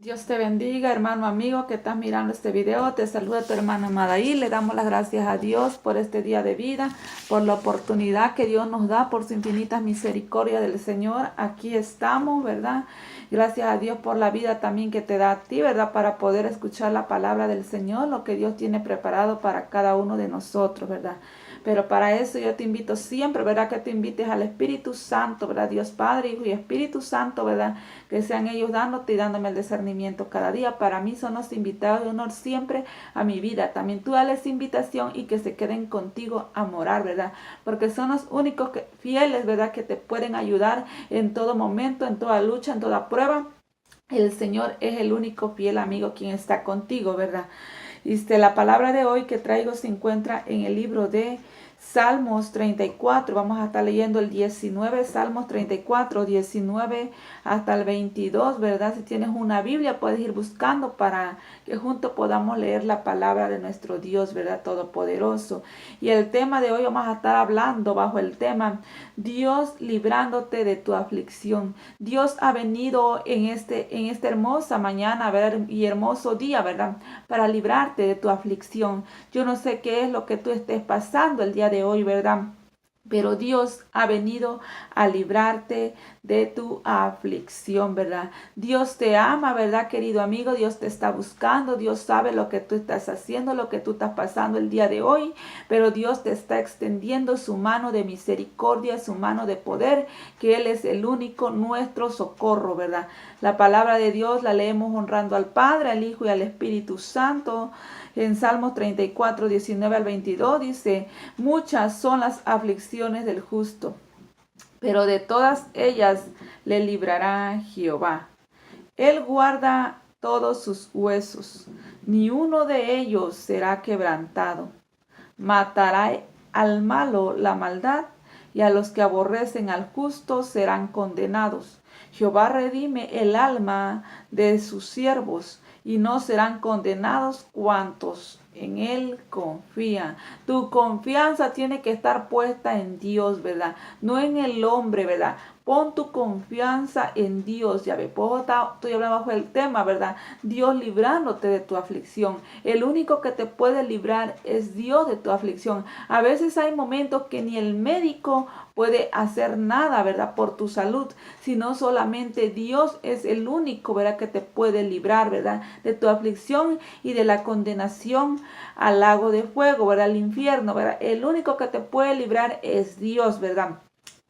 Dios te bendiga, hermano amigo que estás mirando este video. Te saluda tu hermana Madaí. Le damos las gracias a Dios por este día de vida, por la oportunidad que Dios nos da, por su infinita misericordia del Señor. Aquí estamos, ¿verdad? Gracias a Dios por la vida también que te da a ti, ¿verdad? Para poder escuchar la palabra del Señor, lo que Dios tiene preparado para cada uno de nosotros, ¿verdad? Pero para eso yo te invito siempre, ¿verdad? Que te invites al Espíritu Santo, ¿verdad? Dios Padre, Hijo y Espíritu Santo, ¿verdad? Que sean ellos dándote y dándome el discernimiento cada día. Para mí son los invitados de honor siempre a mi vida. También tú dales invitación y que se queden contigo a morar, ¿verdad? Porque son los únicos fieles, ¿verdad? Que te pueden ayudar en todo momento, en toda lucha, en toda prueba. El Señor es el único fiel amigo quien está contigo, ¿verdad? La palabra de hoy que traigo se encuentra en el libro de Salmos 34. Vamos a estar leyendo el 19, Salmos 34, 19 hasta el 22, ¿verdad? Si tienes una Biblia puedes ir buscando para que juntos podamos leer la palabra de nuestro Dios, ¿verdad? Todopoderoso. Y el tema de hoy vamos a estar hablando bajo el tema Dios librándote de tu aflicción. Dios ha venido en esta hermosa mañana, ¿verdad? Y hermoso día, ¿verdad? Para librarte de tu aflicción. Yo no sé qué es lo que tú estés pasando el día de hoy, ¿verdad? Pero Dios ha venido a librarte de tu aflicción, ¿verdad? Dios te ama, ¿verdad, querido amigo? Dios te está buscando. Dios sabe lo que tú estás haciendo, lo que tú estás pasando el día de hoy. Pero Dios te está extendiendo su mano de misericordia, su mano de poder, que Él es el único nuestro socorro, ¿verdad? La palabra de Dios la leemos honrando al Padre, al Hijo y al Espíritu Santo. En Salmos 34, 19 al 22 dice: muchas son las aflicciones del justo, pero de todas ellas le librará Jehová. Él guarda todos sus huesos, ni uno de ellos será quebrantado. Matará al malo la maldad, y a los que aborrecen al justo serán condenados. Jehová redime el alma de sus siervos, y no serán condenados cuantos en Él confían. Tu confianza tiene que estar puesta en Dios, ¿verdad? No en el hombre, ¿verdad? Pon tu confianza en Dios, ya ve. Estoy hablando bajo el tema, ¿verdad? Dios librándote de tu aflicción. El único que te puede librar es Dios de tu aflicción. A veces hay momentos que ni el médico puede hacer nada, ¿verdad? Por tu salud, sino solamente Dios es el único, ¿verdad? Que te puede librar, ¿verdad? De tu aflicción y de la condenación al lago de fuego, ¿verdad? Al infierno, ¿verdad? El único que te puede librar es Dios, ¿verdad?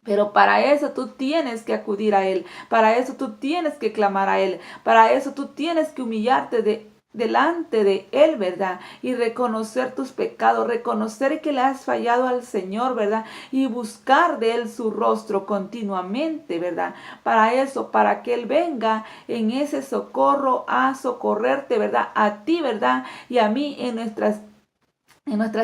Pero para eso tú tienes que acudir a Él, para eso tú tienes que clamar a Él, para eso tú tienes que humillarte delante de Él, ¿verdad? Y reconocer tus pecados, reconocer que le has fallado al Señor, ¿verdad? Y buscar de Él su rostro continuamente, ¿verdad? Para eso, para que Él venga en ese socorro a socorrerte, ¿verdad? A ti, ¿verdad? Y a mí en nuestras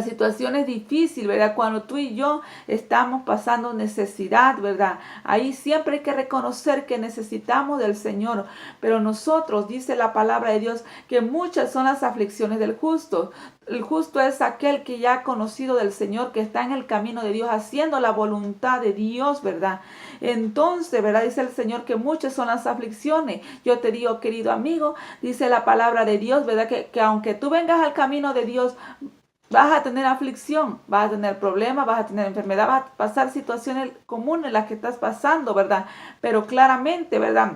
situaciones difíciles, ¿verdad? Cuando tú y yo estamos pasando necesidad, ¿verdad? Ahí siempre hay que reconocer que necesitamos del Señor. Pero nosotros, dice la palabra de Dios, que muchas son las aflicciones del justo. El justo es aquel que ya ha conocido del Señor, que está en el camino de Dios, haciendo la voluntad de Dios, ¿verdad? Entonces, ¿verdad? Dice el Señor que muchas son las aflicciones. Yo te digo, querido amigo, dice la palabra de Dios, ¿verdad? Que aunque tú vengas al camino de Dios, vas a tener aflicción, vas a tener problemas, vas a tener enfermedad, vas a pasar situaciones comunes en las que estás pasando, ¿verdad? Pero claramente, ¿verdad?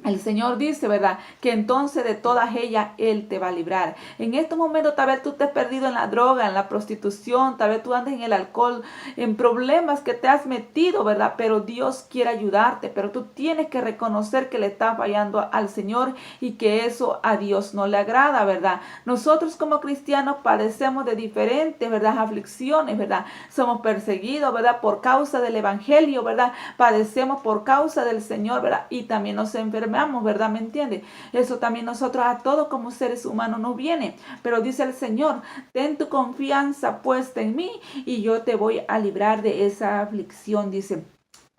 El Señor dice, ¿verdad? Que entonces de todas ellas Él te va a librar. En estos momentos tal vez tú estés perdido en la droga, en la prostitución, tal vez tú andes en el alcohol, en problemas que te has metido, ¿verdad? Pero Dios quiere ayudarte, pero tú tienes que reconocer que le estás fallando al Señor y que eso a Dios no le agrada, ¿verdad? Nosotros como cristianos padecemos de diferentes, ¿verdad? Aflicciones, ¿verdad? Somos perseguidos, ¿verdad? Por causa del Evangelio, ¿verdad? Padecemos por causa del Señor, ¿verdad? Y también nos enfermamos, ¿verdad? ¿Me entiende? Eso también nosotros a todos como seres humanos nos viene. Pero dice el Señor, ten tu confianza puesta en mí y yo te voy a librar de esa aflicción, dice.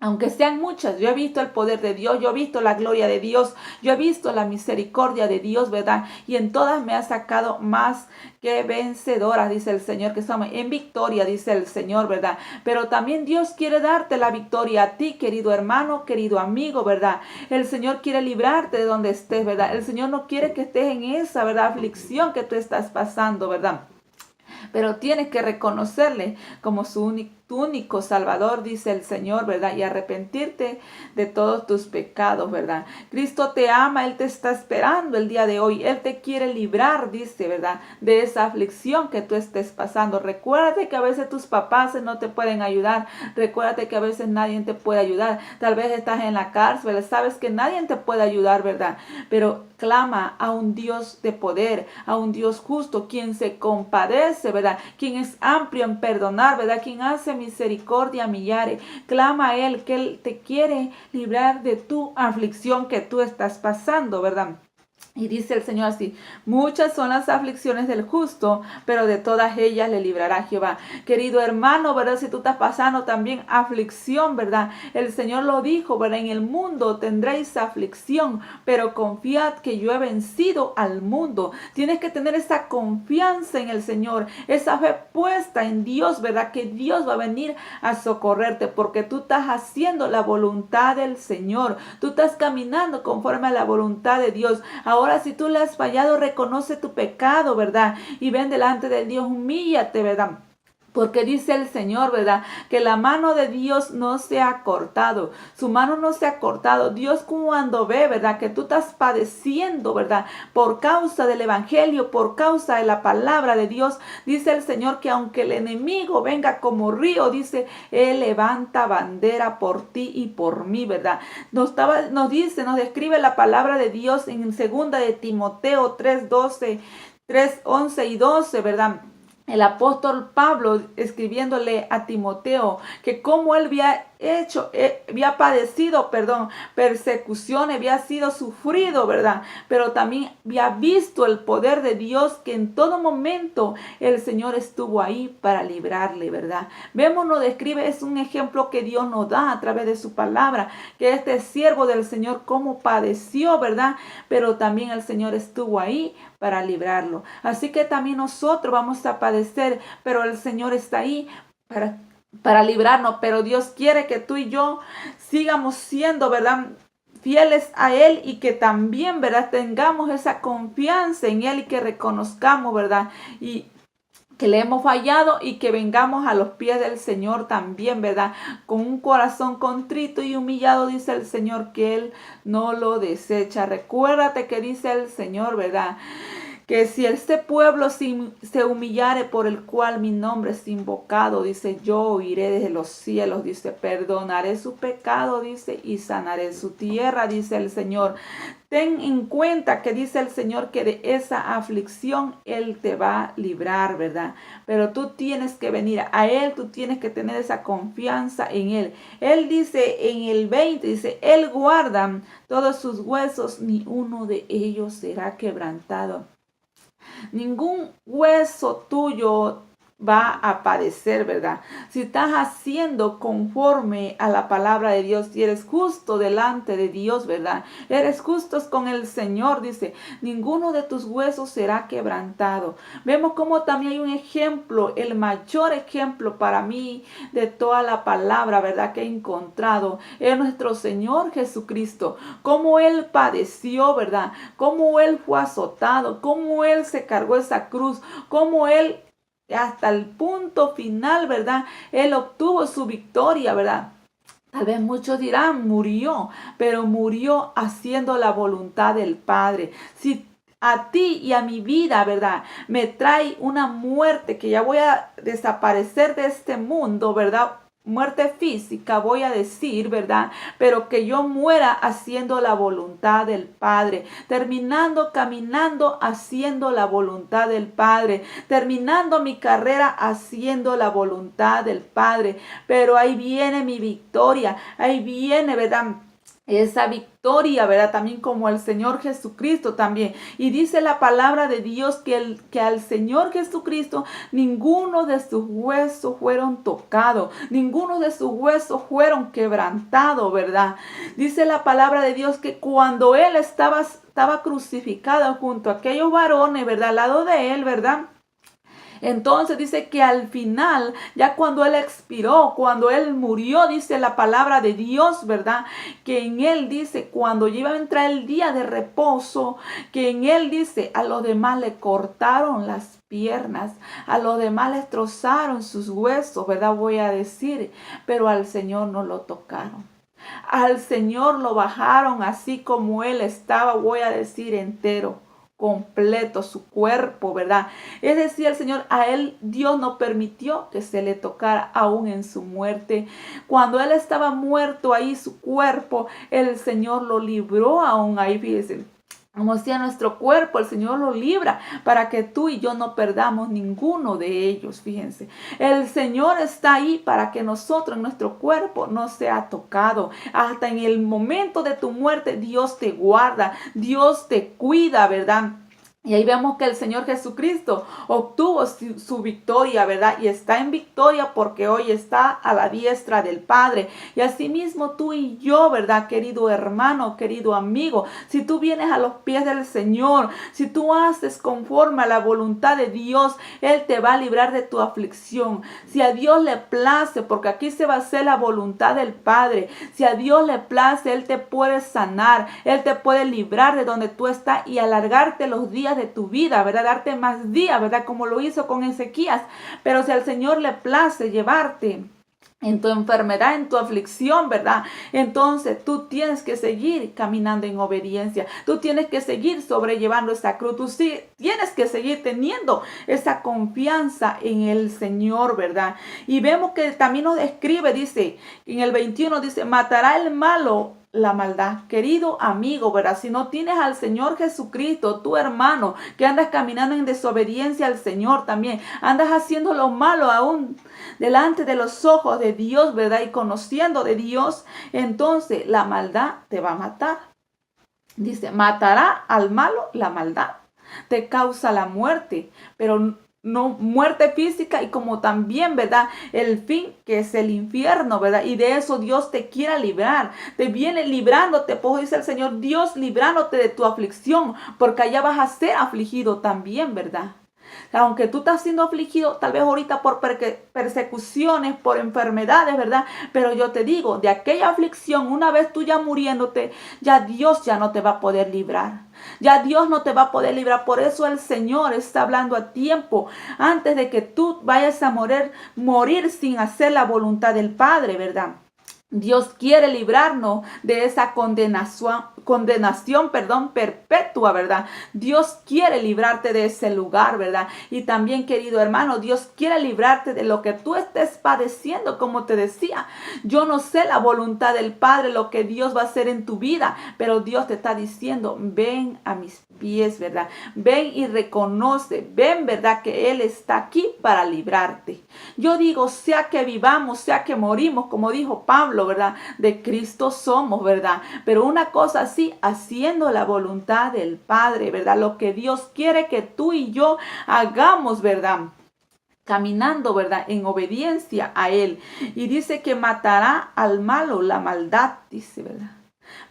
Aunque sean muchas, yo he visto el poder de Dios, yo he visto la gloria de Dios, yo he visto la misericordia de Dios, ¿verdad? Y en todas me ha sacado más que vencedoras, dice el Señor, que somos en victoria, dice el Señor, ¿verdad? Pero también Dios quiere darte la victoria a ti, querido hermano, querido amigo, ¿verdad? El Señor quiere librarte de donde estés, ¿verdad? El Señor no quiere que estés en esa, ¿verdad? Aflicción que tú estás pasando, ¿verdad? Pero tienes que reconocerle como tu único Salvador, dice el Señor, ¿verdad? Y arrepentirte de todos tus pecados, ¿verdad? Cristo te ama, Él te está esperando el día de hoy. Él te quiere librar, dice, ¿verdad? De esa aflicción que tú estés pasando. Recuérdate que a veces tus papás no te pueden ayudar. Recuérdate que a veces nadie te puede ayudar. Tal vez estás en la cárcel, sabes que nadie te puede ayudar, ¿verdad? Pero clama a un Dios de poder, a un Dios justo, quien se compadece, ¿verdad? Quien es amplio en perdonar, ¿verdad? Quien hace misericordia a millares. Clama a Él, que Él te quiere librar de tu aflicción que tú estás pasando, ¿verdad? Y dice el Señor así, muchas son las aflicciones del justo, pero de todas ellas le librará Jehová. Querido hermano, ¿verdad? Si tú estás pasando también aflicción, ¿verdad? El Señor lo dijo, ¿verdad? En el mundo tendréis aflicción, pero confiad que yo he vencido al mundo. Tienes que tener esa confianza en el Señor, esa fe puesta en Dios, ¿verdad? Que Dios va a venir a socorrerte, porque tú estás haciendo la voluntad del Señor. Tú estás caminando conforme a la voluntad de Dios. Ahora, si tú le has fallado, reconoce tu pecado, ¿verdad? Y ven delante de Dios, humíllate, ¿verdad? Porque dice el Señor, ¿verdad? Que la mano de Dios no se ha cortado. Su mano no se ha cortado. Dios cuando ve, ¿verdad? Que tú estás padeciendo, ¿verdad? Por causa del evangelio, por causa de la palabra de Dios. Dice el Señor que aunque el enemigo venga como río, dice, Él levanta bandera por ti y por mí, ¿verdad? Nos describe la palabra de Dios en 2 de Timoteo 3:12, 3:11 y 12, ¿verdad? El apóstol Pablo escribiéndole a Timoteo que como él había padecido, persecución, había sido sufrido, ¿verdad? Pero también había visto el poder de Dios, que en todo momento el Señor estuvo ahí para librarle, ¿verdad? Vemos, nos describe, es un ejemplo que Dios nos da a través de su palabra, que este siervo del Señor cómo padeció, ¿verdad? Pero también el Señor estuvo ahí para librarlo. Así que también nosotros vamos a padecer, pero el Señor está ahí para librarnos. Pero Dios quiere que tú y yo sigamos siendo, ¿verdad?, fieles a Él, y que también, ¿verdad?, tengamos esa confianza en Él y que reconozcamos, ¿verdad?, y que le hemos fallado, y que vengamos a los pies del Señor también, ¿verdad? Con un corazón contrito y humillado, dice el Señor, que Él no lo desecha. Recuérdate que dice el Señor, ¿verdad?, que si este pueblo se humillare, por el cual mi nombre es invocado, dice, yo oiré desde los cielos, dice, perdonaré su pecado, dice, y sanaré su tierra, dice el Señor. Ten en cuenta que dice el Señor que de esa aflicción Él te va a librar, ¿verdad? Pero tú tienes que venir a Él, tú tienes que tener esa confianza en Él. Él dice en el 20, dice, Él guarda todos sus huesos, ni uno de ellos será quebrantado. Ningún hueso tuyo va a padecer, ¿verdad? Si estás haciendo conforme a la palabra de Dios, si eres justo delante de Dios, ¿verdad? Eres justos con el Señor, dice, ninguno de tus huesos será quebrantado. Vemos como también hay un ejemplo, el mayor ejemplo para mí de toda la palabra, ¿verdad?, que he encontrado, es nuestro Señor Jesucristo. Cómo Él padeció, ¿verdad? Cómo Él fue azotado, cómo Él se cargó esa cruz, cómo Él hasta el punto final, ¿verdad?, Él obtuvo su victoria, ¿verdad? Tal vez muchos dirán, murió, pero murió haciendo la voluntad del Padre. Si a ti y a mi vida, ¿verdad?, me trae una muerte, que ya voy a desaparecer de este mundo, ¿verdad?, muerte física, voy a decir, ¿verdad?, pero que yo muera haciendo la voluntad del Padre, caminando haciendo la voluntad del Padre, terminando mi carrera haciendo la voluntad del Padre. Pero ahí viene mi victoria, ahí viene, ¿verdad?, esa victoria, ¿verdad? También como el Señor Jesucristo también. Y dice la palabra de Dios que al Señor Jesucristo ninguno de sus huesos fueron tocados, ninguno de sus huesos fueron quebrantados, ¿verdad? Dice la palabra de Dios que cuando Él estaba crucificado junto a aquellos varones, ¿verdad? Al lado de Él, ¿verdad? Entonces dice que al final, ya cuando Él expiró, cuando Él murió, dice la palabra de Dios, ¿verdad? Que en Él dice, cuando iba a entrar el día de reposo, que en Él dice, a los demás le cortaron las piernas, a los demás les trozaron sus huesos, ¿verdad? Voy a decir, pero al Señor no lo tocaron. Al Señor lo bajaron así como Él estaba, voy a decir, entero, completo, su cuerpo, ¿verdad? Es decir, el Señor, a Él Dios no permitió que se le tocara aún en su muerte. Cuando Él estaba muerto ahí, su cuerpo, el Señor lo libró aún ahí, fíjense. Como sea nuestro cuerpo, el Señor lo libra para que tú y yo no perdamos ninguno de ellos, fíjense. El Señor está ahí para que nosotros, nuestro cuerpo, no sea tocado. Hasta en el momento de tu muerte, Dios te guarda, Dios te cuida, ¿verdad? Y ahí vemos que el Señor Jesucristo obtuvo su victoria, ¿verdad? Y está en victoria porque hoy está a la diestra del Padre. Y asimismo tú y yo, ¿verdad? Querido hermano, querido amigo, si tú vienes a los pies del Señor, si tú haces conforme a la voluntad de Dios, Él te va a librar de tu aflicción. Si a Dios le place, porque aquí se va a hacer la voluntad del Padre, si a Dios le place, Él te puede sanar, Él te puede librar de donde tú estás y alargarte los días de tu vida, ¿verdad? Darte más días, ¿verdad? Como lo hizo con Ezequías. Pero si al Señor le place llevarte en tu enfermedad, en tu aflicción, ¿verdad? Entonces tú tienes que seguir caminando en obediencia. Tú tienes que seguir sobrellevando esa cruz. Tú sí, tienes que seguir teniendo esa confianza en el Señor, ¿verdad? Y vemos que también nos describe, dice, en el 21 dice, matará el malo la maldad. Querido amigo, ¿verdad? Si no tienes al Señor Jesucristo, tu hermano, que andas caminando en desobediencia al Señor también, andas haciendo lo malo aún delante de los ojos de Dios, ¿verdad? Y conociendo de Dios, entonces la maldad te va a matar. Dice, matará al malo la maldad. Te causa la muerte, pero no muerte física y como también, ¿verdad? El fin que es el infierno, ¿verdad? Y de eso Dios te quiere librar. Te viene librándote, pues dice el Señor, Dios librándote de tu aflicción, porque allá vas a ser afligido también, ¿verdad? Aunque tú estás siendo afligido, tal vez ahorita por persecuciones, por enfermedades, ¿verdad? Pero yo te digo, de aquella aflicción, una vez tú ya muriéndote, ya Dios ya no te va a poder librar. Ya Dios no te va a poder librar. Por eso el Señor está hablando a tiempo, antes de que tú vayas a morir sin hacer la voluntad del Padre, ¿verdad? Dios quiere librarnos de esa condenación, perpetua, ¿verdad? Dios quiere librarte de ese lugar, ¿verdad? Y también, querido hermano, Dios quiere librarte de lo que tú estés padeciendo, como te decía. Yo no sé la voluntad del Padre, lo que Dios va a hacer en tu vida, pero Dios te está diciendo, ven a mis pies, ¿verdad? Ven y reconoce, ven, ¿verdad? Que Él está aquí para librarte. Yo digo, sea que vivamos, sea que morimos, como dijo Pablo, ¿verdad? De Cristo somos, ¿verdad? Pero una cosa sí, haciendo la voluntad del Padre, ¿verdad? Lo que Dios quiere que tú y yo hagamos, ¿verdad? Caminando, ¿verdad? En obediencia a Él. Y dice que matará al malo la maldad, dice, ¿verdad?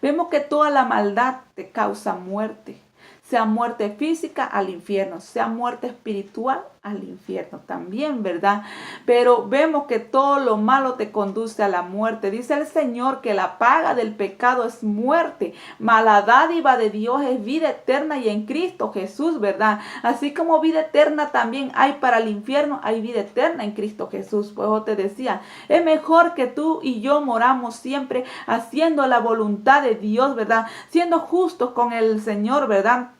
Vemos que toda la maldad te causa muerte. Sea muerte física al infierno, sea muerte espiritual al infierno también, ¿verdad? Pero vemos que todo lo malo te conduce a la muerte. Dice el Señor que la paga del pecado es muerte, mas la dádiva de Dios es vida eterna y en Cristo Jesús, ¿verdad? Así como vida eterna también hay para el infierno, hay vida eterna en Cristo Jesús. Pues yo te decía, es mejor que tú y yo moramos siempre haciendo la voluntad de Dios, ¿verdad? Siendo justos con el Señor, ¿verdad?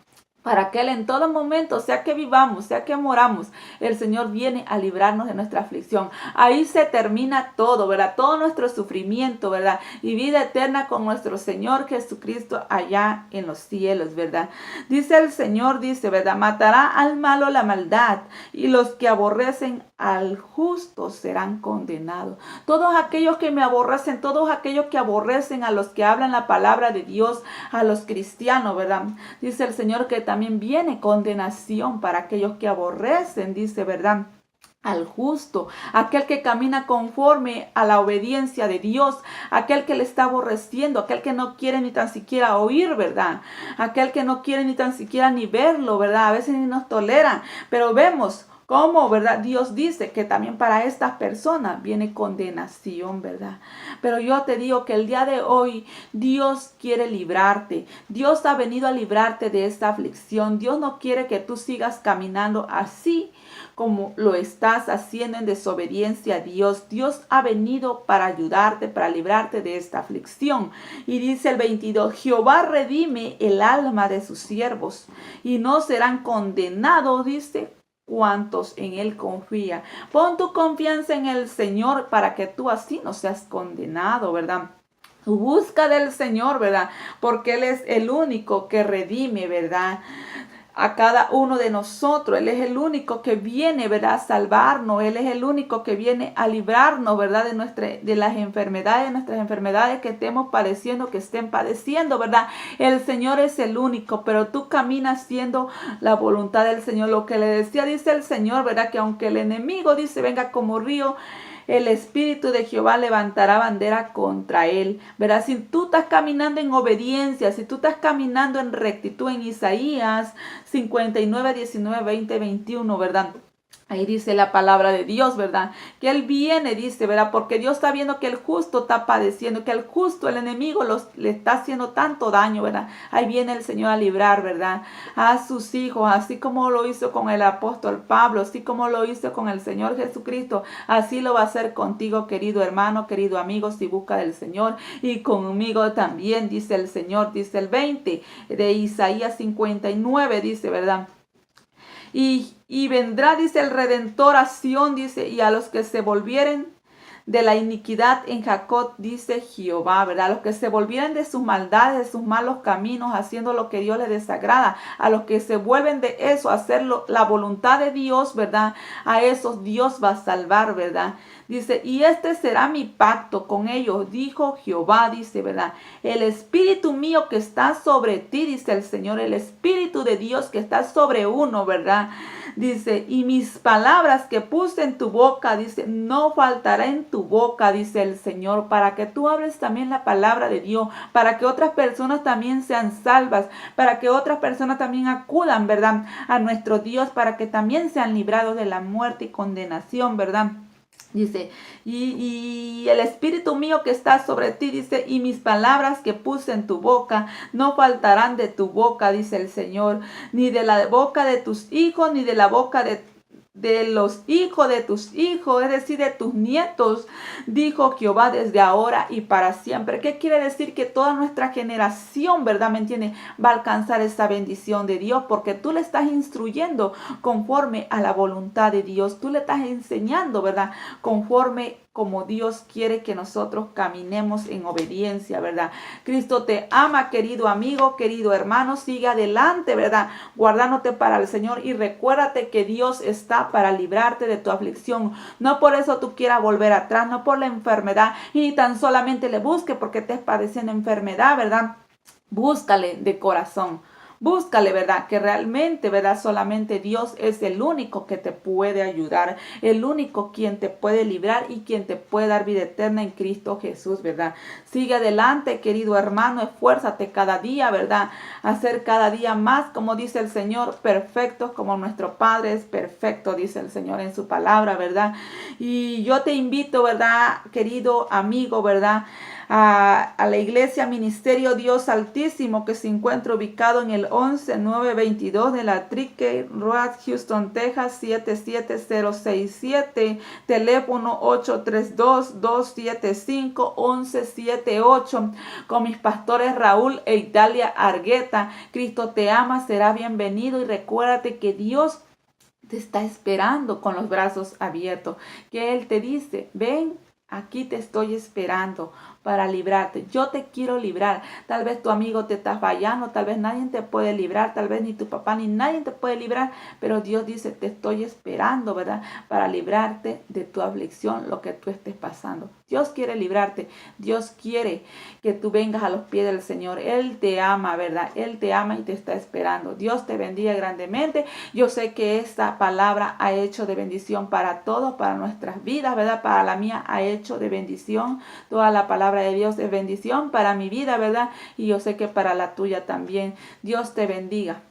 Para que Él en todo momento, sea que vivamos, sea que moramos, el Señor viene a librarnos de nuestra aflicción. Ahí se termina todo, ¿verdad? Todo nuestro sufrimiento, ¿verdad? Y vida eterna con nuestro Señor Jesucristo allá en los cielos, ¿verdad? Dice el Señor, dice, ¿verdad? Matará al malo la maldad y los que aborrecen al justo serán condenados. Todos aquellos que me aborrecen, todos aquellos que aborrecen a los que hablan la palabra de Dios, a los cristianos, ¿verdad? Dice el Señor que también viene condenación para aquellos que aborrecen, dice, ¿verdad? Al justo, aquel que camina conforme a la obediencia de Dios, aquel que le está aborreciendo, aquel que no quiere ni tan siquiera oír, ¿verdad? Aquel que no quiere ni tan siquiera ni verlo, ¿verdad? A veces ni nos toleran, pero vemos cómo, ¿verdad? Dios dice que también para estas personas viene condenación, ¿verdad? Pero yo te digo que el día de hoy Dios quiere librarte. Dios ha venido a librarte de esta aflicción. Dios no quiere que tú sigas caminando así como lo estás haciendo en desobediencia a Dios. Dios ha venido para ayudarte, para librarte de esta aflicción. Y dice el 22, Jehová redime el alma de sus siervos y no serán condenados, dice, cuantos en él confían. Pon tu confianza en el Señor para que tú así no seas condenado, ¿verdad? Busca del Señor, ¿verdad? Porque Él es el único que redime, ¿verdad? A cada uno de nosotros. Él es el único que viene, ¿verdad?, a salvarnos. Él es el único que viene a librarnos, ¿verdad?, de las enfermedades, nuestras enfermedades que estemos padeciendo, que estén padeciendo, ¿verdad? El Señor es el único, pero tú caminas haciendo la voluntad del Señor. Lo que le decía, dice el Señor, ¿verdad?, que aunque el enemigo, dice, venga como río, el Espíritu de Jehová levantará bandera contra él, ¿verdad? Si tú estás caminando en obediencia, si tú estás caminando en rectitud, en Isaías 59, 19, 20, 21, ¿verdad? Ahí dice la palabra de Dios, ¿verdad? Que Él viene, dice, ¿verdad? Porque Dios está viendo que el justo está padeciendo, que el justo, el enemigo, le está haciendo tanto daño, ¿verdad? Ahí viene el Señor a librar, ¿verdad? A sus hijos, así como lo hizo con el apóstol Pablo, así como lo hizo con el Señor Jesucristo, así lo va a hacer contigo, querido hermano, querido amigo, si busca del Señor, y conmigo también, dice el Señor, dice el 20 de Isaías 59, dice, ¿verdad? Y vendrá, dice, el Redentor a Sión, dice, y a los que se volvieren de la iniquidad en Jacob, dice Jehová, ¿verdad? A los que se volvieren de sus maldades, de sus malos caminos, haciendo lo que Dios les desagrada, a los que se vuelven de eso, a hacer la voluntad de Dios, ¿verdad? A esos Dios va a salvar, ¿verdad? Dice, y este será mi pacto con ellos, dijo Jehová, dice, ¿verdad? El Espíritu mío que está sobre ti, dice el Señor, el Espíritu de Dios que está sobre uno, ¿verdad? Dice, y mis palabras que puse en tu boca, dice, no faltará en tu boca, dice el Señor, para que tú hables también la palabra de Dios, para que otras personas también sean salvas, para que otras personas también acudan, ¿verdad?, a nuestro Dios, para que también sean librados de la muerte y condenación, ¿verdad? Dice, y el Espíritu mío que está sobre ti, dice, y mis palabras que puse en tu boca no faltarán de tu boca, dice el Señor, ni de la boca de tus hijos, ni de la boca de los hijos de tus hijos, es decir, de tus nietos, dijo Jehová, desde ahora y para siempre. ¿Qué quiere decir? Que toda nuestra generación, ¿verdad?, ¿me entiende?, va a alcanzar esa bendición de Dios, porque tú le estás instruyendo conforme a la voluntad de Dios. Tú le estás enseñando, ¿verdad?, conforme como Dios quiere que nosotros caminemos en obediencia, ¿verdad? Cristo te ama, querido amigo, querido hermano, sigue adelante, ¿verdad?, guardándote para el Señor, y recuérdate que Dios está para librarte de tu aflicción. No por eso tú quieras volver atrás, no por la enfermedad, y tan solamente le busque porque estés padeciendo enfermedad, ¿verdad? Búscale de corazón. Búscale, ¿verdad?, que realmente, ¿verdad?, solamente Dios es el único que te puede ayudar, el único quien te puede librar y quien te puede dar vida eterna en Cristo Jesús, ¿verdad? Sigue adelante, querido hermano, esfuérzate cada día, ¿verdad?, hacer cada día más, como dice el Señor, perfectos como nuestro Padre es perfecto, dice el Señor en su palabra, ¿verdad? Y yo te invito, ¿verdad?, querido amigo, ¿verdad?, a la iglesia Ministerio Dios Altísimo, que se encuentra ubicado en el 11922 de la Trique Road, Houston, Texas 77067, teléfono 832-275-1178, con mis pastores Raúl e Italia Argueta. Cristo te ama, será bienvenido, y recuérdate que Dios te está esperando con los brazos abiertos, que Él te dice, ven, aquí te estoy esperando, para librarte. Yo te quiero librar. Tal vez tu amigo te está fallando, tal vez nadie te puede librar, tal vez ni tu papá ni nadie te puede librar, pero Dios dice, te estoy esperando, ¿verdad? Para librarte de tu aflicción, lo que tú estés pasando. Dios quiere librarte. Dios quiere que tú vengas a los pies del Señor. Él te ama, ¿verdad? Él te ama y te está esperando. Dios te bendiga grandemente. Yo sé que esta palabra ha hecho de bendición para todos, para nuestras vidas, ¿verdad? Para la mía ha hecho de bendición. Toda la palabra de Dios es bendición para mi vida, ¿verdad? Y yo sé que para la tuya también. Dios te bendiga.